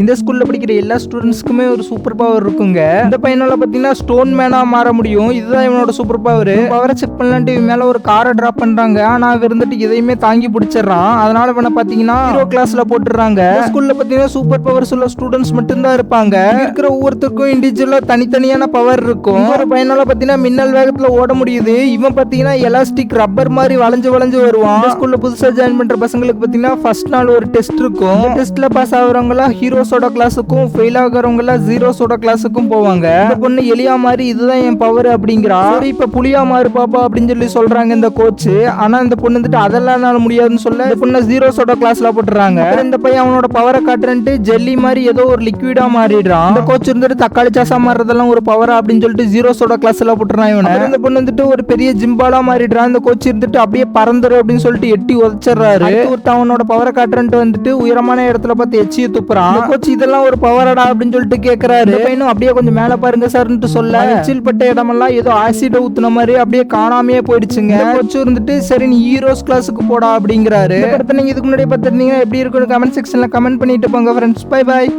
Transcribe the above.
இந்த ஸ்கூல்ல படிக்கிற எல்லா ஸ்டூடெண்ட்ஸ்க்குமே ஒரு சூப்பர் பவர் இருக்குங்க. இந்த பையனால பாத்தீங்கன்னா ஸ்டோன் மேனா மாற முடியும். இதுதான் இவனோட சூப்பர் பவர். பவரை செக் பண்ணலான்ட்டு இவன் மேல ஒரு காரை டிராப் பண்றாங்க. ஆனா அவன் இருந்துட்டு எதையுமே தாங்கி பிடிச்சிடறான். அதனால இவனை பாத்தீங்கன்னா ஹீரோ கிளாஸ்ல போட்டுறாங்க. ஸ்கூல்ல பாத்தீங்கன்னா சூப்பர் பவர்ஸ் உள்ள ஸ்டூடெண்ட்ஸ் மட்டும் தான் இருப்பாங்க. இருக்கிற ஒவ்வொருத்தருக்கும் இண்டிவிஜுவலா தனித்தனியான பவர் இருக்கும். ஒரு பையனால பாத்தீங்கன்னா மின்னல் வேகத்துல ஓட முடியுது. இவன் பாத்தீங்கன்னா எலாஸ்டிக் ரப்பர் மாதிரி வளைஞ்சு வளைஞ்சு வருவான். ஸ்கூல்ல புதுசா ஜாயின் பண்ற பசங்களுக்கு பாத்தீங்கன்னா ஃபர்ஸ்ட் நாள் ஒரு டெஸ்ட் இருக்கும். டெஸ்ட்ல பாஸ் ஆகுறவங்க ஹீரோஸோட கிளாஸுக்கும் ஃபெயில் ஆகுறவங்க ஜீரோஸோட கிளாஸுக்கும் போவாங்க. இந்த பொண்ணு எலியா மாதிரி இதுதான் என் பவர் அப்படிங்கிறா. சரி இப்ப புலியா மாறு பாப்பா அப்படின்னு சொல்றாங்க இந்த கோச். ஆனா இந்த பொண்ணு வந்துட்டு அதெல்லாம் என்னால முடியாதுன்னு சொல்ல இந்த பொண்ணு ஜீரோஸோட கிளாஸ்ல போட்டுறாங்க. இந்த பையன் அவனோட பவரை காட்டுறேன்ட்டு ஜெல்லி மாதிரி ஏதோ ஒரு லிக்விடா மாறிடுறான். இந்த கோச் இருந்துட்டு தக்காளி சாசா மாறுறதெல்லாம் ஒரு பவரா அப்படின்னு சொல்லிட்டு ஜீரோஸோட கிளாஸ்ல போட்டுறான் இவனை. இந்த பொண்ணு வந்துட்டு ஒரு பெரிய ஜிம்பாலா மாறிடுறான். இந்த கோச் இருந்துட்டு அப்படியே பறந்துரு அப்படின்னு சொல்லிட்டு எட்டி உதச்சிடுறாரு. அவனோட பவரை காட்டுறேன்ட்டு வந்துட்டு உயரமான இடத்துல பார்த்து எச்சியை துப்புறான். கோச் இதெல்லாம் ஒரு பவரடா அப்படின்னு சொல்லிட்டு கேட்கிறாரு. பையனும் அப்படியே கொஞ்சம் மேல பாருங்க சார்ன்னு சொல்ல எச்சில் பட்ட இடமெல்லாம் ஏதோ ஆசிட் ஊத்துன மாதிரி அப்படியே காணாமையே போயிடுச்சுங்க. கோச் இருந்துட்டு சரி நீ ஹீரோஸ் கிளாஸுக்கு போடா அப்படிங்கிறாரு. நீங்க இதுக்கு முன்னாடி பார்த்துருந்தீங்கன்னா எப்படி இருக்குன்னு கமெண்ட் செக்ஷன்ல கமெண்ட் பண்ணிட்டு போங்க ஃப்ரெண்ட்ஸ். Bye bye.